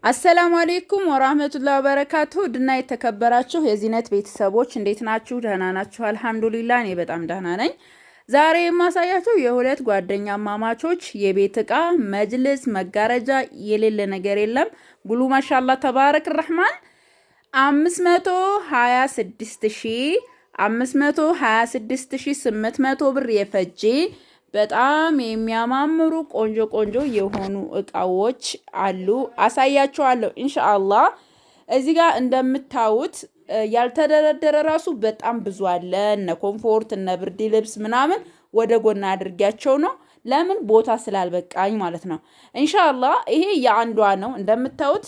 አሰላሙ አለይኩም ወራህመቱላሂ ወበረካቱ ድና የተከበራችሁ የዚህነት ቤተሰቦች እንዴት ናችሁ? ደህና ናችሁ? አልሐምዱሊላህ እኔ በጣም ደህና ነኝ። ዛሬ የማሳያችሁ የሁለት ጓደኛ ማማቾች የቤት እቃ መጅልስ መጋረጃ የሌለ ነገር የለም። ጉሉ ማሻአላህ ተባረክ ረህማን 526800 ብር የፈጀ በጣም የሚያማምሩ ቆንጆ የሆኑ እቃዎች አሉ። አሳያችኋለሁ ኢንሻአላህ። እዚህ ጋር እንደምታዩት ያልተደረደረ ራሱ በጣም ብዙ አለ። እነ ኮምፎርት እነ ብርድ ልብስ ምናምን ወደ ጎና አድርጊያቸው ነው። ለምን ቦታ ስላልበቃኝ ማለት ነው። ኢንሻአላህ ይሄ የአንዷ ነው። እንደምታዩት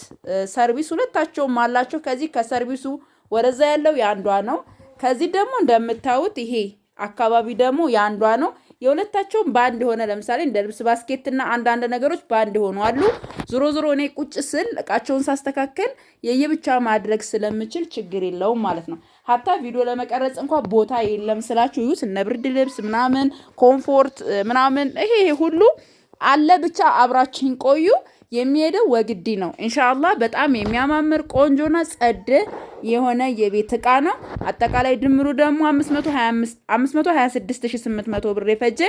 ሰርቪስ ሁለታቸውም አላቸው። ከዚህ ከሰርቪሱ ወደዛ ያለው የአንዷ ነው። ከዚህ ደግሞ እንደምታዩት ይሄ አካባቢ ደግሞ የአንዷ ነው። የሁለታቸውም ባንድ ሆነ። ለምሳሌ እንደ ልብስ ባስኬትና አንዳንድ ነገሮች ባንድ ሆኖ አሉ። ዞሮ እኔ ቁጭ ስል እቃቸውን ሳስተካከል የየብቻ ማድረግ ስለምችል ችግር የለውም ማለት ነው። ሀታ ቪዲዮ ለመቀረጽ እንኳን ቦታ የለም ስላችሁ ይሁት እነ ብርድ ልብስ ምናምን ኮምፎርት ምናምን ይሄ ሁሉ አለ። ብቻ አብራችሁን ቆዩ። የሚሄደው ወግዲ ነው ኢንሻአላህ። በጣም የሚያማምር ቆንጆና ጸድ የሆነ የቤት እቃ ነው። አጠቃላይ ድምሩ ደግሞ 526800 ብር የፈጀ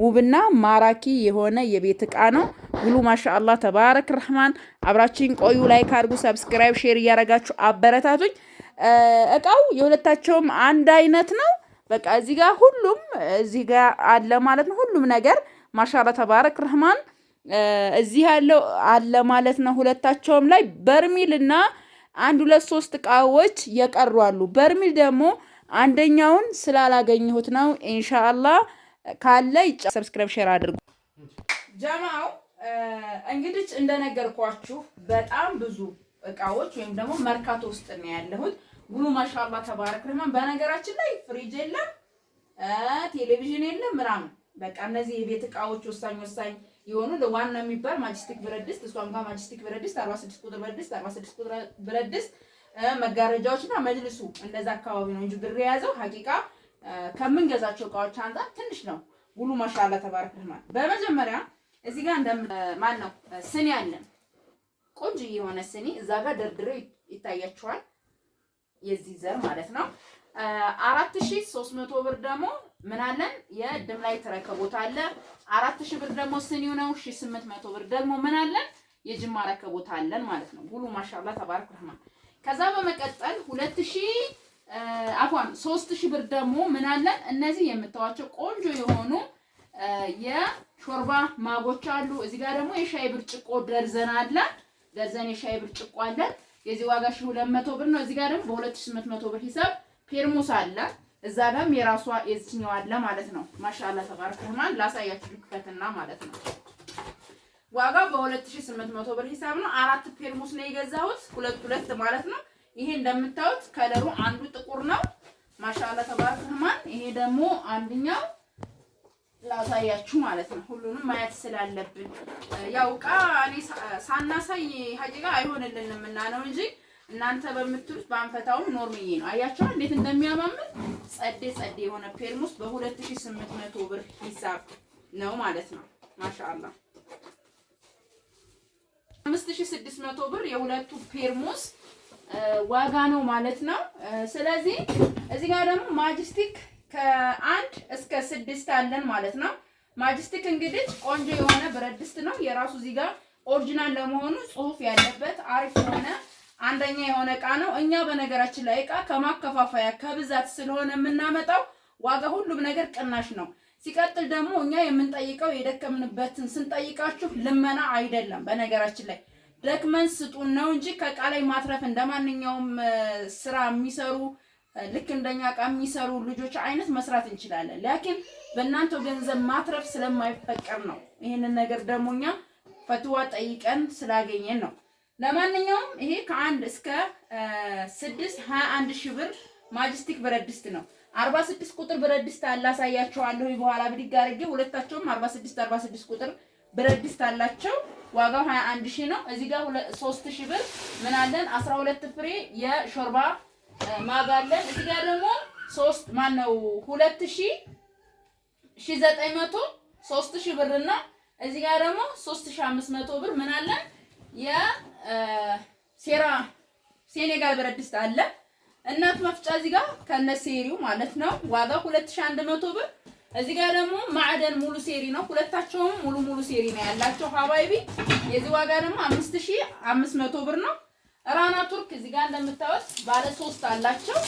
ውብና ማራኪ የሆነ የቤት እቃ ነው። ሁሉ ማሻአላህ ተባረክ ረህማን። አብራችሁን ቆዩ። ላይክ አድርጉ፣ ሰብስክራይብ፣ ሼር እያረጋችሁ አበረታቱኝ። እቃው የሁለታቸውም አንድ አይነት ነው። በቃ እዚህ ጋር ሁሉም እዚህ ጋር አለ ማለት ነው። ሁሉም ነገር ማሻአላህ ተባረክ ረህማን እዚህ ያለው አለ ማለት ነው። ሁለታቸውም ላይ በርሚልና 1 2 3 እቃዎች የቀሩ አሉ። በርሚል ደግሞ አንደኛውን ስላላገኘሁት ነው። ኢንሻአላህ ካለ ሰብስክራይብ ሼር አድርጉ ጀማው። እንግዲህ እንደነገርኳችሁ በጣም ብዙ እቃዎች ወይም ደግሞ መርካቶ ውስጥ ነው ያለሁት። ጉሉ ማሻአላህ ተባረክ ረህማን። በነገራችን ላይ ፍሪጅ የለም፣ ቴሌቪዥን የለም ምናምን። በቃ እነዚህ የቤት እቃዎች ወሳኝ የሆኑ ለዋና የሚባል ማጅስቲክ ብረት ድስት፣ እሷም ጋር ማጅስቲክ ብረት ድስት 46 ቁጥር ብረት ድስት 46 ቁጥር ብረት ድስት፣ መጋረጃዎችና መጅልሱ እንደዛ አካባቢ ነው እንጂ ብር የያዘው ሐቂቃ ከምንገዛቸው እቃዎች አንፃር ትንሽ ነው። ጉሉ ማሻአላህ ተባረክ ረህማን። በመጀመሪያ እዚህ ጋር ማን ነው ስኒ አለን። ቆንጆ የሆነ ስኒ እዛ ጋር ደርድረው ይታያችኋል። የዚህ ዘር ማለት ነው። 4300 ብር ደግሞ ምን አለን? የድም ላይ ተረከቦት አለ። 4000 ብር ደግሞ ስኒው ነው። 1800 ብር ደግሞ ምን አለን? የጅማ ረከቦት አለን ማለት ነው። ጉሉ ማሻአላህ ተባረክ ረህማን። ከዛ በመቀጠል 3000 ብር ደግሞ ምን አለን? እነዚህ የምታዋቸው ቆንጆ የሆኑ የሾርባ ማጎች አሉ። እዚህ ጋር ደግሞ የሻይ ብርጭቆ ደርዘን አለ። ደርዘን የሻይ ብርጭቆ አለ። የዚህ ዋጋ 1200 ብር ነው። እዚህ ጋር ደግሞ በ2800 ብር ሂሳብ ፔርሙስ አለ። እዛ ጋርም የራሷ የዚህኛው አለ ማለት ነው። ማሻአላህ ተባረክ ረህማን። ላሳያችሁ ልክፈትና ማለት ነው። ዋጋው በ2800 ብር ሂሳብ ነው። 4 ፔርሙስ ነው የገዛሁት፣ ሁለት ማለት ነው። ይሄ እንደምታዩት ከለሩ አንዱ ጥቁር ነው። ማሻአላህ ተባረክ ረህማን። ይሄ ደግሞ አንደኛው ላሳያችሁ ማለት ነው። ሁሉንም ማየት ስላለብን ያው እቃ እኔ ሳናሳይ ሀቂቃ አይሆንልንም እና ነው እንጂ እናንተ በምትሉት ባንፈታውም ኖርምዬ ነው። አያችሁ እንዴት እንደሚያማምር ጸዴ የሆነ ፔርሙስ በ2800 ብር ሂሳብ ነው ማለት ነው። ማሻአላህ 5600 ብር የሁለቱ ፔርሙስ ዋጋ ነው ማለት ነው። ስለዚህ እዚህ ጋር ደግሞ ማጅስቲክ ከ1 እስከ 6 አለን ማለት ነው። ማጅስቲክ እንግዲህ ቆንጆ የሆነ ብረት ድስት ነው። የራሱ እዚህ ጋር ኦሪጂናል ለመሆኑ ጽሁፍ ያለበት አሪፍ የሆነ አንደኛ የሆነ እቃ ነው። እኛ በነገራችን ላይ እቃ ከማከፋፈያ ከብዛት ስለሆነ የምናመጣው ዋጋ ሁሉም ነገር ቅናሽ ነው። ሲቀጥል ደግሞ እኛ የምንጠይቀው የደከምንበትን ስንጠይቃችሁ ልመና አይደለም። በነገራችን ላይ ደክመን ስጡን ነው እንጂ ከእቃ ላይ ማትረፍ እንደማንኛውም ስራ የሚሰሩ ልክ እንደኛ እቃ የሚሰሩ ልጆች አይነት መስራት እንችላለን። ላኪን በእናንተው ገንዘብ ማትረፍ ስለማይፈቀር ነው። ይሄንን ነገር ደግሞ እኛ ፈትዋ ጠይቀን ስላገኘን ነው። ለማንኛውም ይሄ ከ1 እስከ 6 21000 ብር ማጅስቲክ ብረት ድስት ነው። 46 ቁጥር ብረት ድስት አላሳያችኋለሁ በኋላ ብድግ አድርጌ። ሁለታቸውም 46 ቁጥር ብረት ድስት አላቸው። ዋጋው 21000 ነው። እዚህ ጋር 3000 ብር ምን አለን? 12 ፍሬ የሾርባ ማጋለን። እዚህ ጋር ደግሞ 1900 3000 ብርና እዚህ ጋር ደግሞ 3500 ብር ምን አለን? ሴኔጋል ብረት ድስት አለ። እናት መፍጫ እዚህ ጋር ከነ ሴሪው ማለት ነው ዋጋው 2100 ብር። እዚህ ጋር ደግሞ ማዕደን ሙሉ ሴሪ ነው። ሁለታቸውም ሙሉ ሴሪ ነው ያላቸው ሀባይቢ። የዚህ ዋጋ ደግሞ 5500 ብር ነው። ራና ቱርክ እዚህ ጋር እንደምታዩት ባለ 3 አላቸው።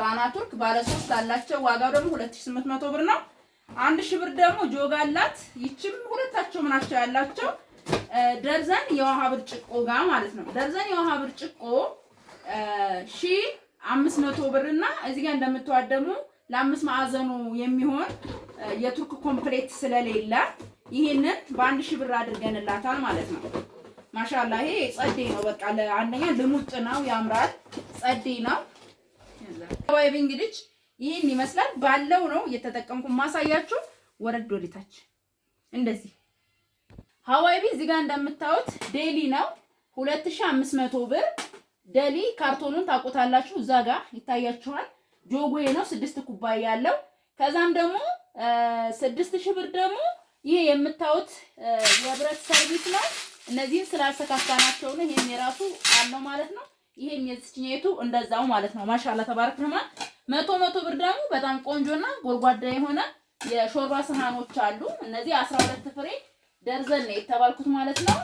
ራና ቱርክ ባለ 3 አላቸው። ዋጋው ደግሞ 2800 ብር ነው። 1000 ብር ደግሞ ጆግ አላት። ይችም ሁለታቸውም ናቸው ያላቸው። ደርዘን የውሃ ብርጭቆ ጋር ማለት ነው። ደርዘን የውሃ ብርጭቆ 1500 ብር እና እዚህ ጋር እንደምታዩት ደግሞ ለአምስት ማዕዘኑ የሚሆን የቱርክ ኮምፕሌት ስለሌለ ይሄንን በ1000 ብር አድርገንላታል ማለት ነው። ማሻአላ ይሄ ጸዴ ነው። በቃ ለአንደኛ ልሙጥ ነው፣ ያምራል፣ ጸዴ ነው። ሀባይቢ እንግዲህ ይሄን ይመስላል። ባለው ነው እየተጠቀምኩ ማሳያችሁ። ወረድ ወደታች እንደዚህ ሀዋይቢ እዚህ ጋር እንደምታዩት ዴሊ ነው 2500 ብር። ዴሊ ካርቶኑን ታውቁታላችሁ፣ እዛ ጋር ይታያችኋል። ጆጎዬ ነው 6 ኩባያ ያለው። ከዛም ደግሞ 6000 ብር ደግሞ ይሄ የምታዩት የብረት ሰርቪስ ነው። እነዚህን ስላልተካካናቸው ነው። ይሄን የራሱ አለው ማለት ነው። ይሄን የዚህኛይቱ እንደዛው ማለት ነው። ማሻአላ ተባረክ ረህማን። 100 ብር ደግሞ በጣም ቆንጆና ጎርጓዳ የሆነ የሾርባ ሰሃኖች አሉ። እነዚህ 12 ፍሬ ደርዘን ነው የተባልኩት ማለት ነው።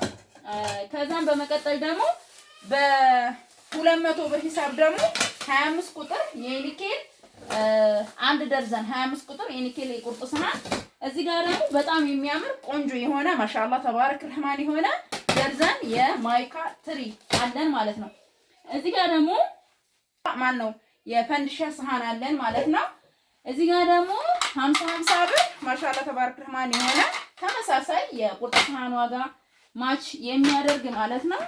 ከዛም በመቀጠል ደግሞ በ200 ብር ሂሳብ ደግሞ 25 ቁጥር የኒኬል አንድ ደርዘን 25 ቁጥር የኒኬል የቁርጥ ሰሃን እዚህ ጋር ደግሞ በጣም የሚያምር ቆንጆ የሆነ ማሻአላ ተባረክ ረህማን የሆነ ደርዘን የማይካ ትሪ አለን ማለት ነው። እዚህ ጋር ደግሞ ማን ነው የፈንዲሻ ሰሃን አለን ማለት ነው። እዚህ ጋር ደግሞ 50 ብር ማሻአላ ተባረክ ረህማን የሆነ ተመሳሳይ የቁርጥ ሰሃን ዋጋ ማች የሚያደርግ ማለት ነው።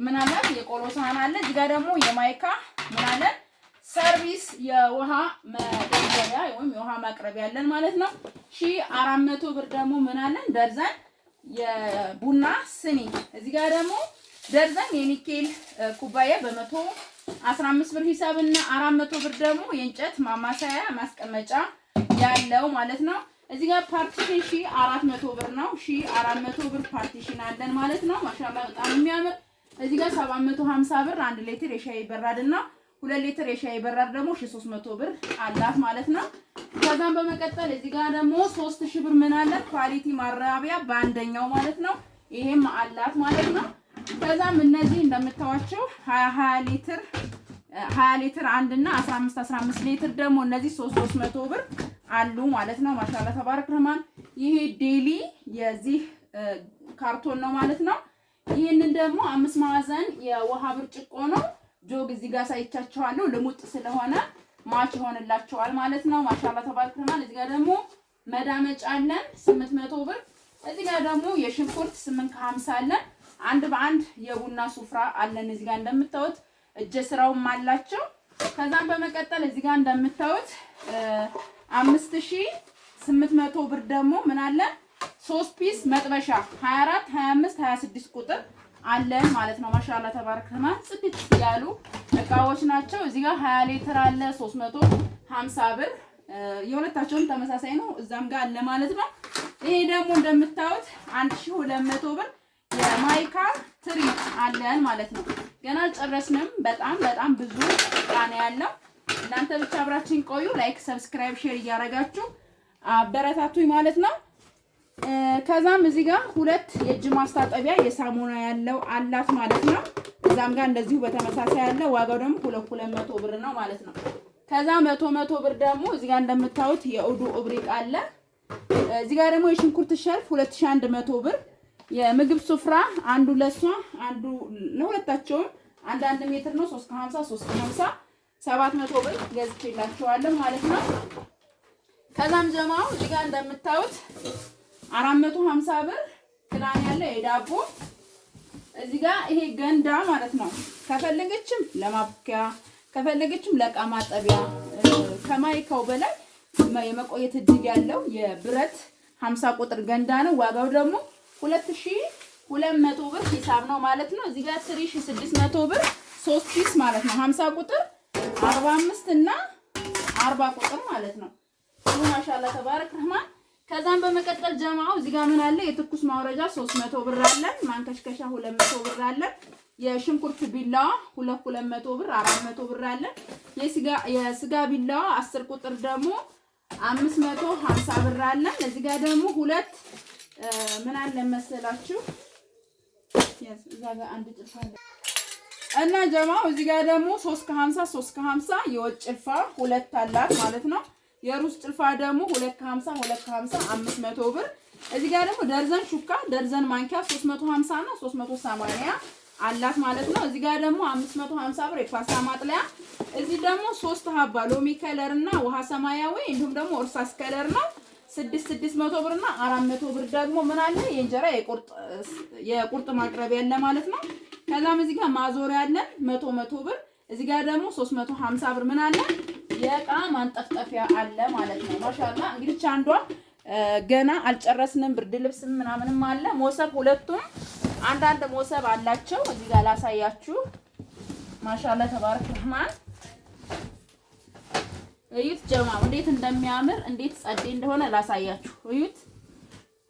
ምናምን የቆሎ ሰሃን አለ። እዚህ ጋር ደግሞ የማይካ ምናለ ሰርቪስ የውሃ መደርደሪያ ወይም የውሃ ማቅረቢያ ያለን ማለት ነው። 1400 ብር ደግሞ ምናለን ደርዘን የቡና ስኒ። እዚህ ጋር ደግሞ ደርዘን የኒኬል ኩባያ በ115 ብር ሂሳብና 400 ብር ደግሞ የእንጨት ማማሰያ ማስቀመጫ ያለው ማለት ነው። እዚህ ጋር ፓርቲሽን 1400 ብር ነው። 1400 ብር ፓርቲሽን አለን ማለት ነው። ማሻአላ በጣም የሚያምር። እዚህ ጋር 750 ብር 1 ሊትር የሻይ በራድና 2 ሊትር የሻይ በራድ ደግሞ 300 ብር አላት ማለት ነው። ከዛም በመቀጠል እዚህ ጋር ደግሞ 3000 ብር ምን አለ ኳሊቲ ማራቢያ በአንደኛው ማለት ነው። ይሄም አላት ማለት ነው። ከዛም እነዚህ እንደምታዋቸው 20 ሊትር አንድ እና 15 ሊትር ደግሞ እነዚህ 300 ብር አሉ ማለት ነው። ማሻአላ ተባረክ ረህማን። ይሄ ዴሊ የዚህ ካርቶን ነው ማለት ነው። ይሄንን ደግሞ 5 ማዕዘን የውሃ ብርጭቆ ነው። ጆግ እዚህ ጋር ሳይቻቸዋለሁ ልሙጥ ስለሆነ ማች ይሆንላቸዋል ማለት ነው። ማሻአላ ተባረክ ረህማን። እዚህ ጋር ደግሞ መዳመጫ አለን 800 ብር። እዚህ ጋር ደግሞ የሽንኩርት 850 አለን። አንድ በአንድ የቡና ሱፍራ አለን እዚህ ጋር እንደምታዩት እጀ ስራውም አላቸው። ከዛም በመቀጠል እዚህ ጋር እንደምታዩት 5800 ብር ደግሞ ምን አለ 3 ፒስ መጥበሻ 24 25 26 ቁጥር አለን ማለት ነው። ማሻአላ ተባረክ ረህማን ጽድት ያሉ እቃዎች ናቸው። እዚህ ጋር 20 ሊትር አለ 350 ብር። የሁለታቸውም ተመሳሳይ ነው፣ እዛም ጋር አለ ማለት ነው። ይሄ ደግሞ እንደምታዩት 1200 ብር የማይካ ትሪ አለን ማለት ነው። ገና አልጨረስንም። በጣም ብዙ እቃ ነው ያለው። እናንተ ብቻ አብራችን ቆዩ። ላይክ፣ ሰብስክራይብ፣ ሼር እያደረጋችሁ አበረታቱኝ ማለት ነው። ከዛም እዚህ ጋር 2 የእጅ ማስታጠቢያ የሳሙና ያለው አላት ማለት ነው። እዛም ጋር እንደዚሁ በተመሳሳይ ያለ ዋጋው ደግሞ 200 ብር ነው ማለት ነው። ከዛ 100 ብር ደግሞ እዚህ ጋር እንደምታዩት የኡዱ እብሪቅ አለ። እዚህ ጋር ደግሞ የሽንኩርት ሸርፍ 2100 ብር። የምግብ ሱፍራ አንዱ ለሷ አንዱ ለሁለታቸውም 1 ሜትር ነው 350 700 ብር ገዝቼላችኋለሁ ማለት ነው። ከዛም ጀማው እዚህ ጋር እንደምታዩት 450 ብር ክዳን ያለ የዳቦ እዚህ ጋር ይሄ ገንዳ ማለት ነው። ከፈለገችም ለማብኪያ ከፈለገችም ለዕቃ ማጠቢያ ከማይካው በላይ የመቆየት እድል ያለው የብረት 50 ቁጥር ገንዳ ነው። ዋጋው ደግሞ 2200 ብር ሂሳብ ነው ማለት ነው። እዚህ ጋር 3600 ብር 3 ፒስ ማለት ነው። 50 ቁጥር 45 እና 40 ቁጥር ማለት ነው። ማሻአላ ተባረክ ረህማን። ከዛም በመቀጠል ጀማው እዚህ ጋር ምን አለ የትኩስ ማውረጃ 300 ብር አለ። ማንከሽከሻ 200 ብር አለ። የሽንኩርት ቢላዋ 200 ብር 400 ብር አለ። የስጋ ቢላዋ 10 ቁጥር ደግሞ 550 ብር አለ። እዚህ ጋር ደግሞ ሁለት ምን አለ መሰላችሁ እዛ ጋር አንድ ጭልፋ አለ እና ጀማው እዚህ ጋር ደግሞ 350 የወጥ ጭልፋ ሁለት አላት ማለት ነው። የሩዝ ጭልፋ ደግሞ 250 500 ብር። እዚህ ጋር ደግሞ ደርዘን ሹካ ደርዘን ማንኪያ 350 እና 380 አላት ማለት ነው። እዚህ ጋር ደግሞ 550 ብር የፓስታ ማጥለያ። እዚህ ደግሞ 3 ሀባ ሎሚ ከለር እና ውሃ ሰማያዊ እንዲሁም ደግሞ እርሳስ ከለር ነው 600 ብር እና 400 ብር ደግሞ ምን አለ የእንጀራ የቁርጥ ማቅረቢያ ያለ ማለት ነው። ከዛም እዚህ ጋር ማዞሪያ አለ 100 ብር። እዚህ ጋር ደግሞ 350 ብር ምን አለ የእቃ ማንጠፍጠፊያ አለ ማለት ነው። ማሻአላ እንግዲህ አንዷ ገና አልጨረስንም። ብርድ ልብስም ምናምንም አለ። ሞሰብ ሁለቱም አንዳንድ ሞሰብ አላቸው። እዚህ ጋር ላሳያችሁ። ማሻአላ ተባረክ ረህማን እዩት ጀማው እንዴት እንደሚያምር እንዴት ጸዴ እንደሆነ ላሳያችሁ። እዩት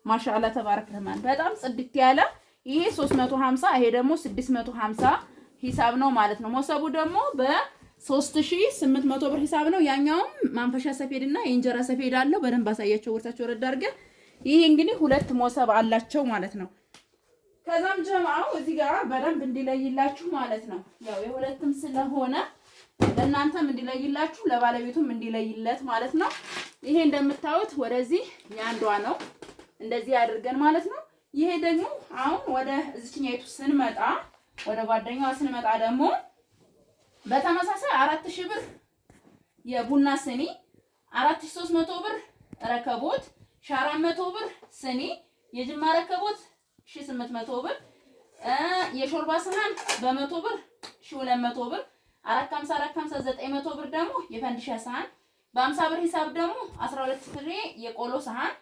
ማሻአላ ተባረክ ረህማን በጣም ጽድት ያለ ይሄ 350 ይሄ ደግሞ 650 ሂሳብ ነው ማለት ነው። ሞሰቡ ደግሞ በ3800 ብር ሂሳብ ነው። ያኛውም ማንፈሻ ሰፌድና የእንጀራ ሰፌድ አለው። በደንብ አሳያቸው ወርታቸው ረዳ አድርገን። ይሄ እንግዲህ ሁለት ሞሰብ አላቸው ማለት ነው። ከዛም ጀማው እዚህ ጋር በደንብ እንዲለይላችሁ ማለት ነው። ያው የሁለቱም ስለሆነ ለእናንተም እንዲለይላችሁ ለባለቤቱም እንዲለይለት ማለት ነው። ይሄ እንደምታዩት ወደዚህ ያንዷ ነው እንደዚህ አድርገን ማለት ነው። ይሄ ደግሞ አሁን ወደ እዚህኛይቱ ስንመጣ ወደ ጓደኛዋ ስንመጣ ደግሞ በተመሳሳይ 4000 ብር የቡና ስኒ 4300 ብር ረከቦት 400 ብር ስኒ የጅማ ረከቦት 1800 ብር የሾርባ ሰሃን በ100 ብር 1200 ብር 450 900 ብር ደግሞ የፈንዲሻ ሰሃን በ50 ብር ሂሳብ ደግሞ 12 ፍሬ የቆሎ ሰሃን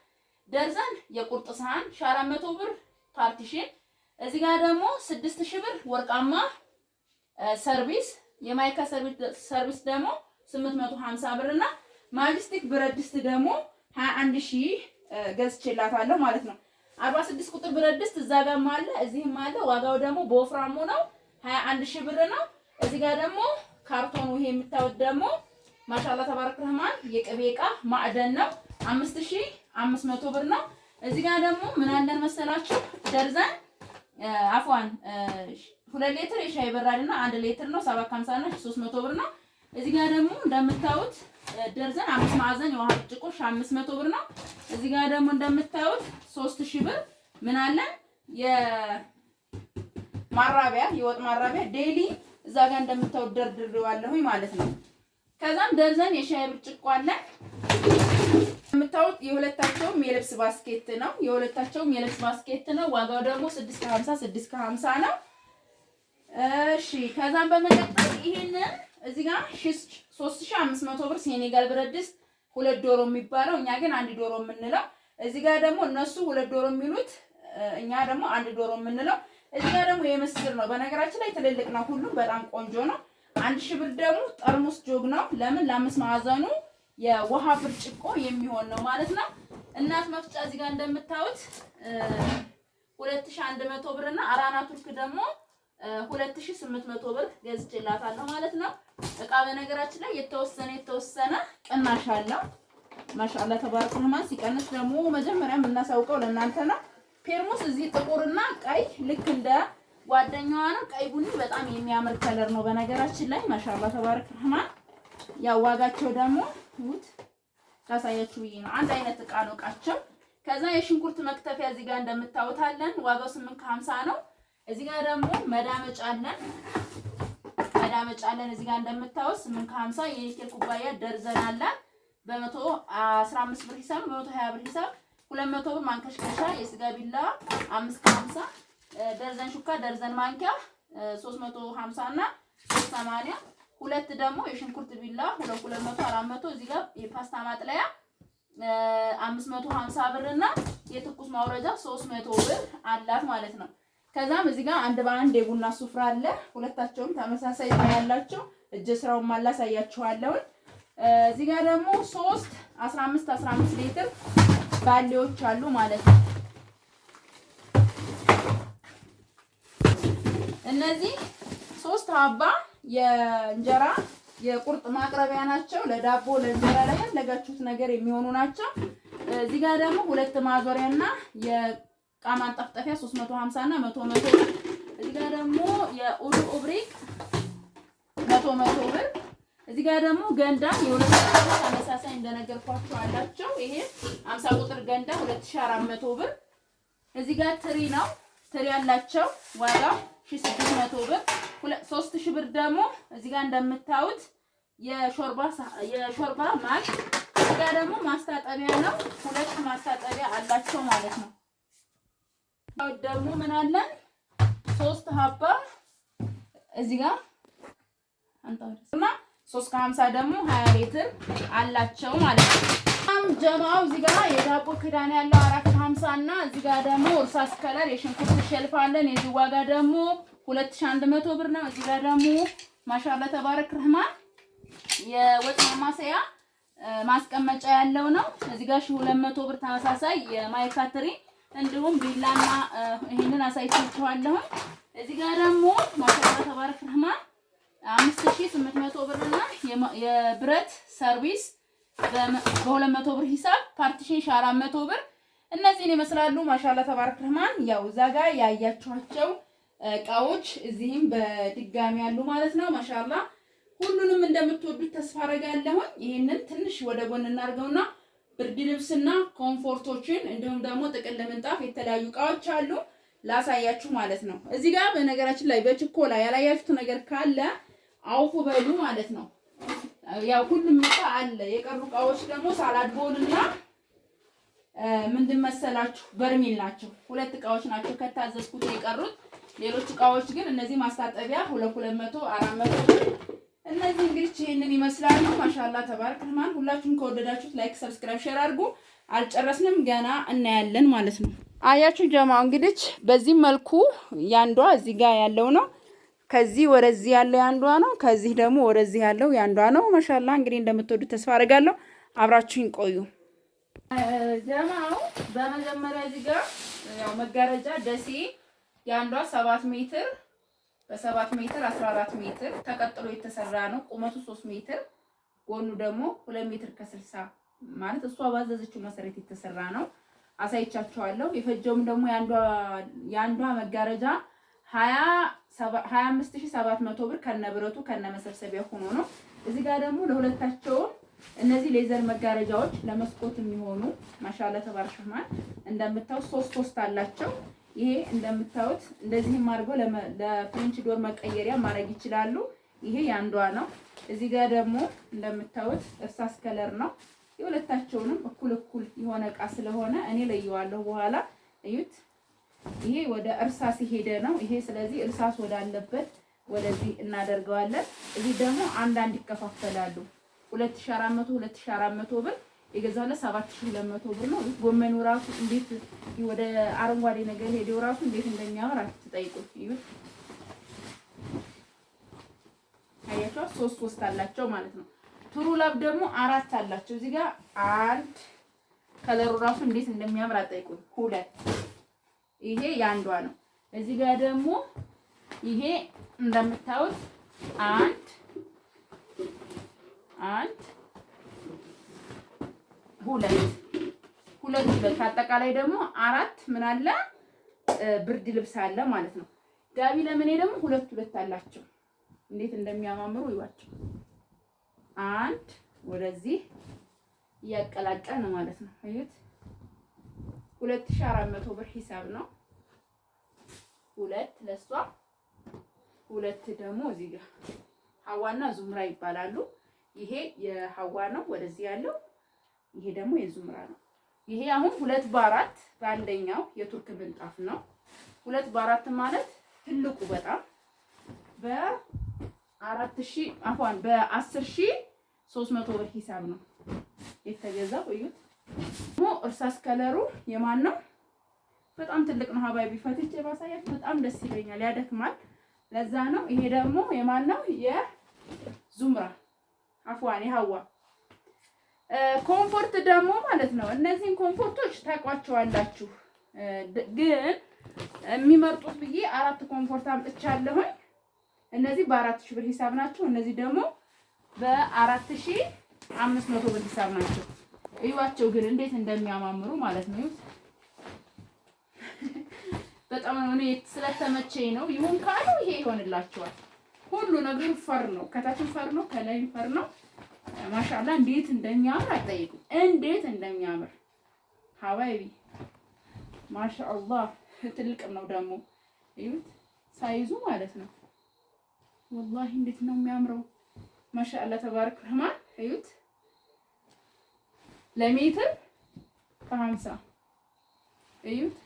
ደርዘን የቁርጥ ሰሃን 400 ብር ፓርቲሽን። እዚህ ጋር ደግሞ 6000 ብር ወርቃማ ሰርቪስ የማይካ ሰርቪስ ደግሞ 850 ብር እና ማጅስቲክ ብረት ድስት ደግሞ 21000 ገዝቼላታለሁ ማለት ነው። 46 ቁጥር ብረት ድስት እዛ ጋርም አለ እዚህም አለ። ዋጋው ደግሞ በወፍራሙ ነው 21000 ብር ነው። እዚህ ጋር ደግሞ ካርቶኑ ይሄ የምታዩት ደግሞ ማሻአላ ተባረክ ረህማን የቅቤ ዕቃ ማዕደን ነው 5500 ብር ነው። እዚህ ጋር ደግሞ ምን አለን መሰላችሁ ደርዘን አፍዋን 2 ሊትር የሻይ በራድና 1 ሊትር ነው 750 እና 300 ብር ነው። እዚህ ጋር ደግሞ እንደምታዩት ደርዘን 5 ማዕዘን የውሃ ብርጭቆ 500 ብር ነው። እዚህ ጋር ደግሞ እንደምታዩት 3000 ብር ምን አለን የማራቢያ የወጥ ማራቢያ ዴሊ እዛ ጋር እንደምታዩት ደርድሬዋለሁኝ ማለት ነው። ከዛም ደርዘን የሻይ ብርጭቆ አለ የምታዩት የሁለታቸውም የልብስ ባስኬት ነው። የሁለታቸውም የልብስ ባስኬት ነው። ዋጋው ደግሞ 650 ነው። እሺ ከዛም በመቀጠል ይሄንን እዚህ ጋር 3500 ብር ሴኔጋል ብረት ድስት 2 ዶሮ የሚባለው እኛ ግን 1 ዶሮ የምንለው። እዚህ ጋር ደግሞ እነሱ 2 ዶሮ የሚሉት እኛ ደግሞ 1 ዶሮ የምንለው። እዚህ ጋር ደግሞ የምስር ነው። በነገራችን ላይ ትልልቅ ነው። ሁሉም በጣም ቆንጆ ነው። 1000 ብር ደግሞ ጠርሙስ ጆግ ነው። ለምን ለ5 ማዕዘኑ የውሃ ብርጭቆ የሚሆን ነው ማለት ነው። እናት መፍጫ እዚህ ጋር እንደምታዩት 2100 ብር እና አራና ቱርክ ደግሞ 2800 ብር ገዝቼላታለሁ ማለት ነው። እቃ በነገራችን ላይ የተወሰነ ቅናሽ አለው። ማሻአላ ተባረከ ረህማን። ሲቀንስ ደግሞ መጀመሪያ የምናሳውቀው ለእናንተ ነው። ፔርሙስ እዚህ ጥቁርና ቀይ ልክ እንደ ጓደኛዋ ነው። ቀይ ቡኒ በጣም የሚያምር ከለር ነው በነገራችን ላይ ማሻአላ ተባረከ ረህማን። ያው ዋጋቸው ደግሞ ውት ታሳያችሁ ብዬ ነው። አንድ አይነት እቃ ነው እቃቸው። ከዛ የሽንኩርት መክተፊያ እዚህ ጋር እንደምታዩት አለን። ዋጋው 850 ነው። እዚህ ጋር ደግሞ መዳመጫ አለን። እዚህ ጋር እንደምታዩት 850 የኒኬል ኩባያ ደርዘን አለ በ115 ብር ሂሳብ 120 ብር ሂሳብ 200 ብር ማንከሽከሻ የስጋ ቢላ 550 ደርዘን ሹካ ደርዘን ማንኪያ 350 እና 380 ሁለት ደግሞ የሽንኩርት ቢላ 200 400 እዚህ ጋር የፓስታ ማጥለያ 550 ብር እና የትኩስ ማውረጃ 300 ብር አላት ማለት ነው። ከዛም እዚህ ጋር አንድ በአንድ የቡና ሱፍራ አለ። ሁለታቸውም ተመሳሳይ ነው ያላቸው። እጅ ስራውን ማላሳያችኋለሁ። እዚህ ጋር ደግሞ 15 ሊትር ባሌዎች አሉ ማለት ነው። እነዚህ 3 ሀባ የእንጀራ የቁርጥ ማቅረቢያ ናቸው። ለዳቦ ለእንጀራ ላይ ያለጋችሁት ነገር የሚሆኑ ናቸው። እዚህ ጋር ደግሞ 2 ማዞሪያና የእቃ ማንጠፍጠፊያ 350 እና 100 ብር። እዚህ ጋር ደግሞ የኡዱ ኡብሪክ 100 ብር። እዚህ ጋር ደግሞ ገንዳ የሁለት ተመሳሳይ እንደነገርኳችሁ አላቸው። ይሄ 50 ቁጥር ገንዳ 2400 ብር። እዚህ ጋር ትሪ ነው። ትሪ ያላቸው ዋጋው 1600 ብር። 3000 ብር ደግሞ እዚህ ጋር እንደምታዩት የሾርባ ማል። እዚህ ጋር ደግሞ ማስታጠቢያ ነው። 2 ማስታጠቢያ አላቸው ማለት ነው። ደግሞ ምን አለን? 3 ሀባ እዚህ ጋር አንታውና 350 ደግሞ 20 ሊትር አላቸው ማለት ነው። ጀማው እዚህ ጋር የዳቦ ክዳን ያለው 450 እና እዚህ ጋር ደግሞ እርሳስ ከለር የሽንኩርት ሸልፍ አለን። የዚህ ዋጋ ደግሞ 2100 ብር ነው። እዚህ ጋር ደግሞ ማሻአላ ተባረክ ረህማን የወጥ ማማሰያ ማስቀመጫ ያለው ነው። እዚህ ጋር 1200 ብር ተመሳሳይ የማይካትሪ እንዲሁም ቢላና ይሄንን አሳይቻችኋለሁ። እዚህ ጋር ደግሞ ማሻአላ ተባረክ ረህማን 5800 ብር እና የብረት ሰርቪስ በ200 ብር ሂሳብ ፓርቲሽን 400 ብር። እነዚህን ይመስላሉ። ማሻአላ ተባረክ ረህማን። ያው እዛ ጋር ያያችኋቸው እቃዎች እዚህም በድጋሚ ያሉ ማለት ነው። ማሻአላ ሁሉንም እንደምትወዱት ተስፋ አደርጋለሁ። ይሄንን ትንሽ ወደ ጎን እናርገውና ብርድ ልብስና ኮምፎርቶችን እንዲሁም ደግሞ ጥቅል ምንጣፍ የተለያዩ እቃዎች አሉ ላሳያችሁ ማለት ነው። እዚህ ጋር በነገራችን ላይ በችኮላ ያላያችሁት ነገር ካለ አውፉ በሉ ማለት ነው። ያው ሁሉም እቃ አለ። የቀሩ እቃዎች ደግሞ ሳላድ ቦልና ምንድን መሰላችሁ በርሚል ናቸው። 2 እቃዎች ናቸው ከታዘዝኩት የቀሩት። ሌሎች እቃዎች ግን እነዚህ ማስታጠቢያ 200 400 ብር። እነዚህ እንግዲህ ይሄንን ይመስላሉ። ማሻአላ ተባረክ ረህማን። ሁላችሁም ከወደዳችሁት ላይክ፣ ሰብስክራይብ፣ ሼር አድርጉ። አልጨረስንም ገና እናያለን ማለት ነው። አያችሁ ጀማው እንግዲህ በዚህ መልኩ ያንዷ እዚህ ጋር ያለው ነው። ከዚህ ወደዚህ ያለው ያንዷ ነው። ከዚህ ደግሞ ወደዚህ ያለው ያንዷ ነው። ማሻአላ እንግዲህ እንደምትወዱት ተስፋ አደርጋለሁ። አብራችሁኝ ቆዩ ጀማው። በመጀመሪያ እዚህ ጋር ያው መጋረጃ ደሴ ያንዷ 7 ሜትር በ7 ሜትር 14 ሜትር ተቀጥሎ የተሰራ ነው። ቁመቱ 3 ሜትር ጎኑ ደግሞ 2 ሜትር ከ60 ማለት እሷ ባዘዘችው መሰረት የተሰራ ነው። አሳይቻችኋለሁ። የፈጀውም ደግሞ ያንዷ መጋረጃ 25700 ብር ከነብረቱ ከነመሰብሰቢያ ሆኖ ነው። እዚህ ጋር ደግሞ ለሁለታቸው እነዚህ ሌዘር መጋረጃዎች ለመስኮት የሚሆኑ ማሻአላ ተባረክ ረህማን እንደምታዩት 3 አላቸው። ይሄ እንደምታዩት እንደዚህም አድርገው ለፍሬንች ዶር መቀየሪያ ማድረግ ይችላሉ። ይሄ ያንዷ ነው። እዚህ ጋር ደግሞ እንደምታዩት እርሳስ ከለር ነው። የሁለታቸውንም እኩል የሆነ እቃ ስለሆነ እኔ ለየዋለሁ በኋላ እዩት። ይሄ ወደ እርሳስ ሄደ ነው ይሄ። ስለዚህ እርሳስ ወዳለበት ወደዚህ እናደርገዋለን። እዚህ ደግሞ አንዳንድ ይከፋፈላሉ። 2400 ብር የገዛለ 7200 ብር ነው። ጎመኑ ራሱ እንዴት ወደ አረንጓዴ ነገር ሄደው ራሱ እንዴት እንደሚያምር አትጠይቁት። ይሁን አያችሁ 3 አላቸው ማለት ነው። ቱሩላብ ደግሞ 4 አላቸው። እዚህ ጋር 1 ከለሩ ራሱ እንዴት እንደሚያምር አትጠይቁት። 2 ይሄ ያንዷ ነው። እዚህ ጋር ደግሞ ይሄ እንደምታዩት 1 2 አጠቃላይ ደግሞ 4 ምን አለ ብርድ ልብስ አለ ማለት ነው። ጋቢ ለምን ደግሞ 2 አላቸው። እንዴት እንደሚያማምሩ ይዋቸው። 1 ወደዚህ እያቀላቀልን ነው ማለት ነው። እዩት 2400 ብር ሂሳብ ነው። 2 ለሷ 2 ደግሞ እዚህ ጋር ሐዋና ዙምራ ይባላሉ። ይሄ የሐዋ ነው ወደዚህ ያለው። ይሄ ደግሞ የዙምራ ነው። ይሄ አሁን 2 በ4 በአንደኛው የቱርክ ምንጣፍ ነው። 2 በ4 ማለት ትልቁ በጣም በ4000 አሁን በ10300 ብር ሂሳብ ነው የተገዛው። እዩት ደግሞ እርሳስ ከለሩ የማን ነው? በጣም ትልቅ ነው። ሀባይ ቢፈትቼ ባሳያችሁ በጣም ደስ ይለኛል። ያደክማል። ለዛ ነው። ይሄ ደግሞ የማን ነው? የዙምራ አፍዋን የሐዋ ኮምፎርት ደግሞ ማለት ነው። እነዚህን ኮምፎርቶች ታውቋቸዋላችሁ፣ ግን የሚመርጡት ብዬ 4 ኮምፎርት አምጥቻለሁ። እነዚህ በ4000 ብር ሂሳብ ናቸው። እነዚህ ደግሞ በ4500 ብር ሂሳብ ናቸው። እዩዋቸው ግን እንዴት እንደሚያማምሩ ማለት ነው። በጣም ነው እኔ ስለተመቸኝ ነው። ይሁን ካሉ ይሄ ይሆንላችኋል። ሁሉ ነገሩ ፈር ነው። ከታችም ፈር ነው፣ ከላይም ፈር ነው። ማሻአላ እንዴት እንደሚያምር አትጠይቁ። እንዴት እንደሚያምር ሀባይቢ ማሻአላ። ትልቅም ነው ደግሞ እዩት፣ ሳይዙ ማለት ነው። ወላሂ እንዴት ነው የሚያምረው። ማሻአላ ተባረክ ረህማን። እዩት ለሜትር ከ50 እዩት።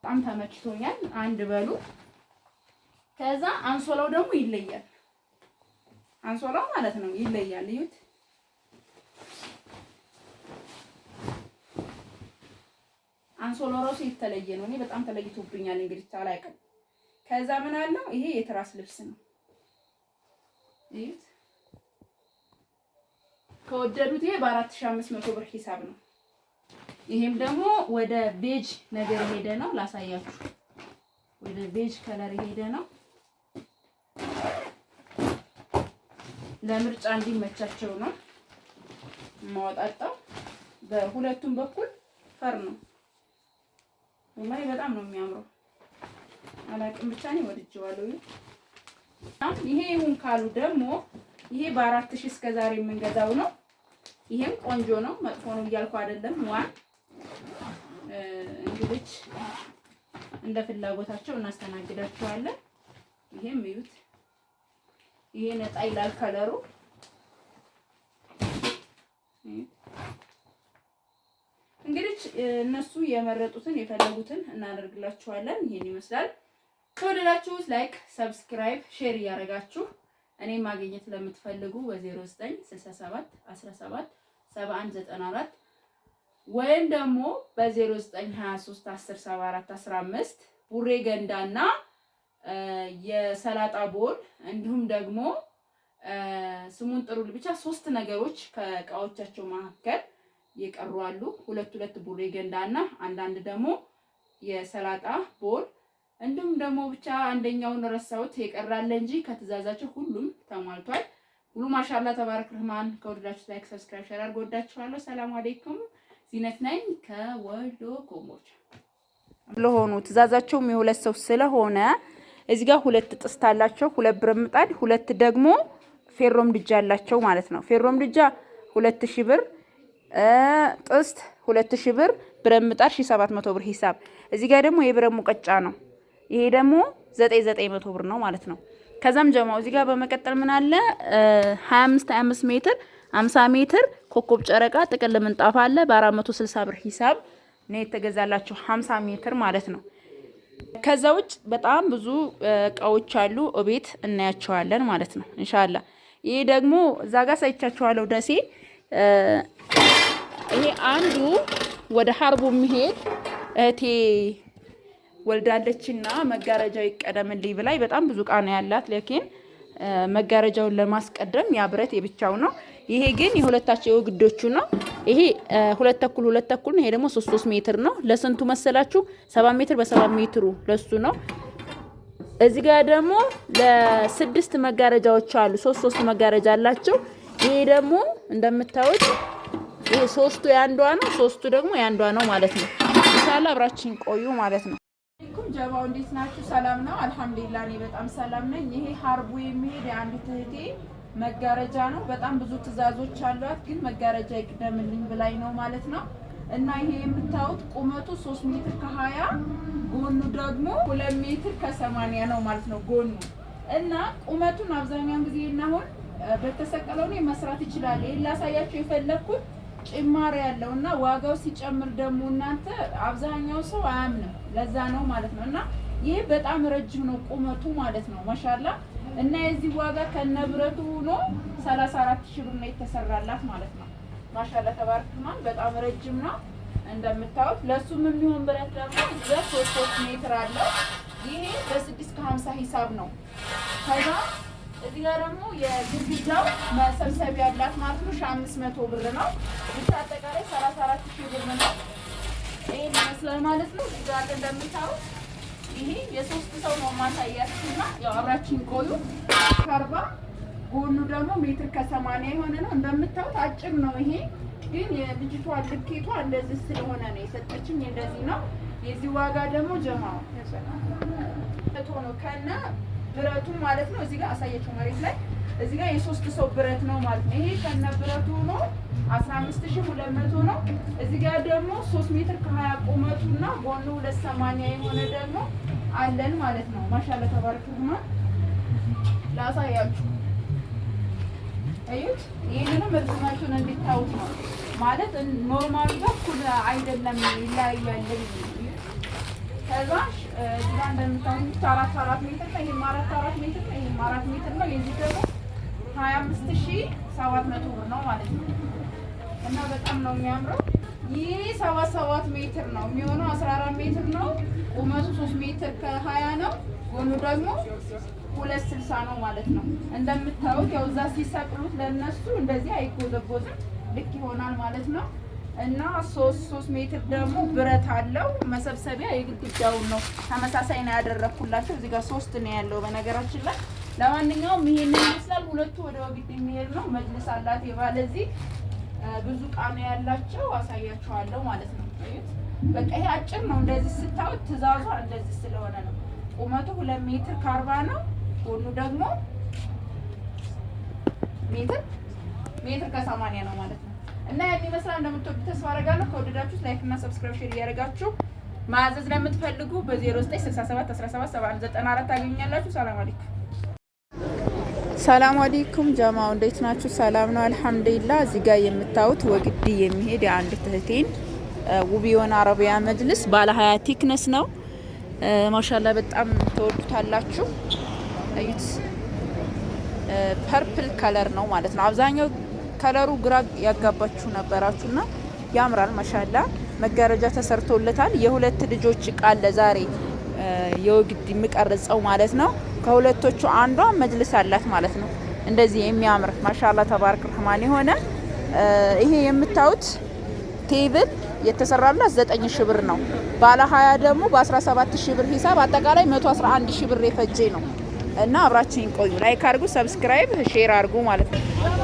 በጣም ተመችቶኛል። አንድ በሉ። ከዛ አንሶላው ደግሞ ይለያል። አንሶላው ማለት ነው ይለያል። እዩት አንሶላው ራሱ የተለየ ነው። እኔ በጣም ተለይቶብኛል። እንግዲህ ታላቅም። ከዛ ምን አለው ይሄ የትራስ ልብስ ነው። እዩት ከወደዱት ይሄ በ4500 ብር ሂሳብ ነው። ይሄም ደግሞ ወደ ቤጅ ነገር ሄደ ነው። ላሳያችሁ። ወደ ቤጅ ከለር ሄደ ነው። ለምርጫ እንዲመቻቸው ነው ማወጣጣው። በሁለቱም በኩል ፈር ነው። ወላሂ በጣም ነው የሚያምረው። አላቅም ብቻ ነው ወድጄዋለሁ። ይሄ ይሁን ካሉ ደግሞ ይሄ በ4000 እስከ ዛሬ የምንገዛው ነው። ይሄም ቆንጆ ነው፣ መጥፎ ነው እያልኩ አይደለም። እንግዲህ እንደ ፍላጎታቸው እናስተናግዳቸዋለን። ይሄም እዩት፣ ይሄ ነጣ ይላል ከለሩ። እንግዲህ እነሱ የመረጡትን የፈለጉትን እናደርግላችኋለን። ይሄን ይመስላል። ከወደዳችሁት ላይክ፣ ሰብስክራይብ፣ ሼር እያደረጋችሁ እኔ ማግኘት ለምትፈልጉ በ0967 17 7194 ወይም ደግሞ በ0923 10 74 15 ቡሬ ገንዳና የሰላጣ ቦል እንዲሁም ደግሞ ስሙን ጥሩ ብቻ 3 ነገሮች ከእቃዎቻቸው መካከል የቀሩ አሉ። 2 ቡሬ ገንዳና አንዳንድ ደግሞ የሰላጣ ቦል እንዲሁም ደግሞ ብቻ አንደኛውን ረሳሁት የቀራለ እንጂ ከትእዛዛቸው ሁሉም ተሟልቷል። ሁሉ ማሻአላ ተባረክ ረህማን። ከወደዳችሁ ላይክ፣ ሰብስክራይብ፣ ሼር አድርጉ። ወዳችኋለሁ። ሰላም አለይኩም። ዚነት ነኝ ከወሎ ኮምቦልቻ። ለሆኑ ትእዛዛቸውም የሁለት ሰው ስለሆነ እዚህ ጋር 2 ጥስት አላቸው፣ 2 ብረት ምጣድ፣ 2 ደግሞ ፌሮም ድጃ አላቸው ማለት ነው። ፌሮም ድጃ 2000 ብር፣ ጥስት 2000 ብር፣ ብረት ምጣድ 1700 ብር ሂሳብ። እዚህ ጋር ደግሞ የብረት ሙቀጫ ነው። ይሄ ደግሞ 9900 ብር ነው ማለት ነው። ከዛም ጀማው እዚህ ጋር በመቀጠል ምን አለ 25 ሜትር 50 ሜትር ኮኮብ ጨረቃ ጥቅል ምንጣፍ አለ በ460 ብር ሂሳብ ነው የተገዛላችሁ 50 ሜትር ማለት ነው። ከዛ ውጭ በጣም ብዙ እቃዎች አሉ እቤት እናያቸዋለን ማለት ነው ኢንሻአላህ። ይሄ ደግሞ እዛ ጋር ሳይቻችኋለሁ ደሴ። ይሄ አንዱ ወደ ሀርቡ የሚሄድ እህቴ ወልዳለችና መጋረጃው ይቀደምልኝ ብላይ በጣም ብዙ እቃ ነው ያላት። ለኪን መጋረጃውን ለማስቀደም ያ ብረት የብቻው ነው። ይሄ ግን የሁለታቸው የግዶቹ ነው። ይሄ 2 ተኩል ነው። ይሄ ደግሞ 3 ሜትር ነው። ለስንቱ መሰላችሁ? 7 ሜትር በ7 ሜትሩ ለሱ ነው። እዚህ ጋር ደግሞ ለ6 መጋረጃዎች አሉ። 3 መጋረጃ አላቸው። ይሄ ደግሞ እንደምታዩት ይሄ 3ቱ ያንዷ ነው፣ 3ቱ ደግሞ ያንዷ ነው ማለት ነው። ኢንሻአላህ አብራችን ቆዩ ማለት ነው። ጀማው እንዴት ናችሁ? ሰላም ነው? አልሐምዱሊላህ እኔ በጣም ሰላም ነኝ። ይሄ ሀርቡ የሚሄድ የአንዲት እህቴ መጋረጃ ነው። በጣም ብዙ ትዕዛዞች አሏት፣ ግን መጋረጃ ይቅደምልኝ ብላኝ ነው ማለት ነው። እና ይሄ የምታዩት ቁመቱ 3 ሜትር ከ20 ጎኑ ደግሞ 2 ሜትር ከ80 ነው ማለት ነው ጎኑ። እና ቁመቱን አብዛኛውን ጊዜ እና አሁን በተሰቀለው ነው መስራት ይችላል። ይሄን ላሳያችሁ የፈለኩት ጭማሪ ያለው እና ዋጋው ሲጨምር ደግሞ እናንተ አብዛኛው ሰው አያምንም። ለዛ ነው ማለት ነው። እና ይሄ በጣም ረጅም ነው ቁመቱ ማለት ነው ማሻአላ። እና የዚህ ዋጋ ከነብረቱ ሆኖ 34000 ብር ነው የተሰራላት ማለት ነው። ማሻአላ ተባረክማን በጣም ረጅም ነው እንደምታዩት። ለሱም የሚሆን ብረት ደግሞ 3 ሜትር አለው። ይሄ በ6 ከ50 ሂሳብ ነው። ከዛ እዚህ ጋር ደግሞ የግድግዳው መሰብሰቢያ ያላት ማለት ነው 500 ብር ነው። ብቻ አጠቃላይ 34000 ብር ነው። ይሄን ይመስላል ማለት ነው። እዚህ ጋር እንደምታዩት ይሄ የሶስት ሰው ነው ማሳያችሁና ያው አብራችን ቆዩ። 40 ጎኑ ደግሞ ሜትር ከ80 የሆነ ነው። እንደምታዩት አጭር ነው። ይሄ ግን የልጅቷ ልኬቷ እንደዚህ ስለሆነ ነው የሰጠችኝ። እንደዚህ ነው። የዚህ ዋጋ ደግሞ ጀማው ነው ከነ ብረቱ ማለት ነው። እዚህ ጋር አሳየችው መሬት ላይ እዚህ ጋር የሶስት ሰው ብረት ነው ማለት ነው። ይሄ ከነ ብረቱ ነው 15200 ነው። እዚህ ጋር ደግሞ 3 ሜትር ከ20 ቁመቱና ጎኑ 280 የሆነ ደግሞ አለን ማለት ነው። ማሻአላ ተባረከማ ላሳያችሁ። እዩት። ይሄንንም እርዝመቱን እንድታዩት ነው ማለት ኖርማሉ ጋር እኩል አይደለም፣ ይለያያል። ከዛ እዚህ ጋር እንደምታዩት 4 ሜትር ነው። ይሄም 4 ሜትር ነው። ይሄም 4 ሜትር ነው። የዚህ ደግሞ 25700 ብር ነው ማለት ነው። እና በጣም ነው የሚያምረው። ይሄ 77 ሜትር ነው የሚሆነው። 14 ሜትር ነው ቁመቱ። 3 ሜትር ከ20 ነው። ጎኑ ደግሞ 260 ነው ማለት ነው። እንደምታዩት ያው እዛ ሲሰቅሉት ለነሱ እንደዚህ አይጎዘጎዝም፣ ልክ ይሆናል ማለት ነው። እና 3 ሜትር ደግሞ ብረት አለው። መሰብሰቢያ የግድግዳውን ነው ተመሳሳይ ነው ያደረኩላቸው። እዚህ ጋር 3 ነው ያለው በነገራችን ላይ። ለማንኛውም ይሄንን ይመስላል። ሁለቱ ወደ ወግድ የሚሄድ ነው። መጅልስ አላት የባለዚህ ብዙ ዕቃ ነው ያላቸው። አሳያችኋለሁ ማለት ነው። በቃ ይሄ አጭር ነው። እንደዚህ ስታዩት ትእዛዙ እንደዚህ ስለሆነ ነው። ቁመቱ 2 ሜትር ከ40 ነው። ጎኑ ደግሞ ሜትር ከ80 ነው ማለት ነው። እና ያን ይመስላል። እንደምትወዱ ተስፋ አደርጋለሁ። ከወደዳችሁት ላይክ እና ሰብስክራይብ ሼር እያደረጋችሁ ማዘዝ ለምትፈልጉ በ0967 17 7194 ታገኛላችሁ። ሰላም አለይኩም። ሰላም አለይኩም ጀማው፣ እንዴት ናችሁ? ሰላም ነው አልሐምዱሊላህ። እዚህ ጋር የምታዩት ወግዲ የሚሄድ የአንድ እህቴን ውብ የሆነ አረቢያ መጅልስ ባለ 20 ቲክነስ ነው። ማሻአላ በጣም ተወዱታላችሁ። እዩት። ፐርፕል ከለር ነው ማለት ነው። አብዛኛው ከለሩ ግራ ያጋባችሁ ነበራችሁና ያምራል። ማሻአላ መጋረጃ ተሰርቶለታል። የሁለት ልጆች ቃል ለዛሬ የወግዲ የምቀርጸው ማለት ነው። ከሁለቶቹ አንዷ መጅልስ አላት ማለት ነው። እንደዚህ የሚያምር ማሻአላ ተባረክ ረህማን የሆነ ይሄ የምታዩት ቴብል የተሰራላት 9000 ብር ነው። ባለ 20 ደግሞ በ17000 ብር ሂሳብ አጠቃላይ 111000 ብር የፈጀ ነው። እና አብራችሁን ቆዩ። ላይክ አድርጉ፣ ሰብስክራይብ፣ ሼር አድርጉ ማለት ነው። ባለ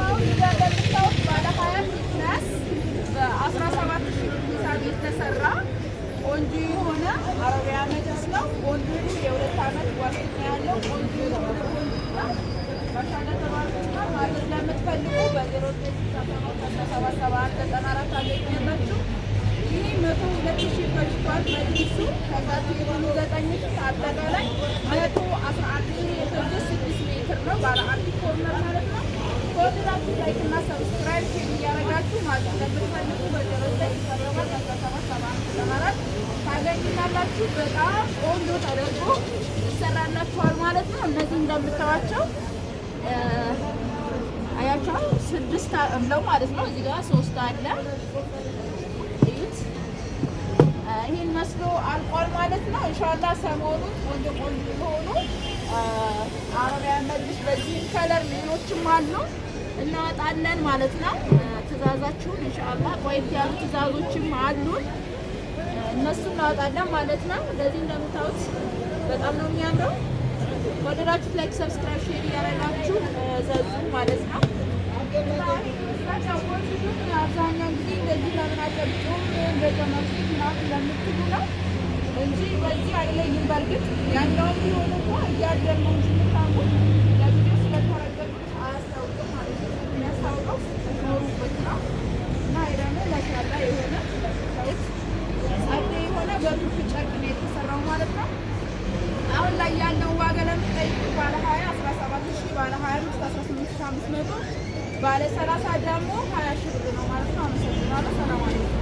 20 ቲክነስ በ17000 ብር ሂሳብ የተሰራ ቆንጆ የሆነ አረቢያ መጅልስ ነው። ቆንጆ የ2 አመት ዋስትና ያለው ቆንጆ ነው። ማሻአላ ተባረከ። ማለት ለምትፈልጉ በ0967 ታገኛላችሁ። ይህ 102,000 ፈጅቷል መጅሊሱ። ከዛ ቴብሉ 9,000 አጠቃላይ 111,000 የፈጀ 6 ሜትር ነው። ባለ አንድ ኮርነር ማለት ነው። ከወደዳችሁ ላይክ እና ሰብስክራይብ ሼር እያደረጋችሁ ማለት ለምትፈልጉ በ0967 ታገኙታላችሁ። በጣም ቆንጆ ተደርጎ ይሰራላችኋል ማለት ነው። እነዚህ እንደምታዋቸው አያቸው 6 ነው ማለት ነው። እዚህ ጋር 3 አለ። እዩት። ይሄን መስሎ አልቋል ማለት ነው። ኢንሻአላህ ሰሞኑን ቆንጆ የሆኑ አረቢያ መጅልስ በዚህ ከለር ሌሎችም አሉ እናወጣለን ማለት ነው። ትእዛዛችሁን ኢንሻአላህ ቆይት ያሉ ትእዛዞችም አሉን፣ እነሱ እናወጣለን ማለት ነው። እንደዚህ እንደምታዩት በጣም ነው የሚያምረው። ወደዳችሁት ላይክ ሰብስክራይብ ሼር እያደረጋችሁ ዘዙ ማለት ነው። አብዛኛውን ጊዜ እንደዚህ ለምን አጨብጭቡም እንደጀመሩት ምናምን ለምትሉ ነው እንጂ በዚህ አይለይም። በእርግጥ ያኛውም ቢሆን እንኳ እያደር ነው እንጂ የምታውቁት ለቪዲዮ ስለተረገጡት አያስታውቅም ማለት ነው። የሚያስታውቀው ኖሩበት ነው። እና ይህ ደግሞ ማሻአላ የሆነ ሰውት ጸዴ የሆነ በቱርክ ጨርቅ ነው የተሰራው ማለት ነው። አሁን ላይ ያለው ዋጋ ለምትጠይቁ ባለ 20 17000፣ ባለ 25 18500፣ ባለ 30 ደግሞ 20000 ብር ነው ማለት ነው። አመሰግናለሁ። ሰላም አለይኩም።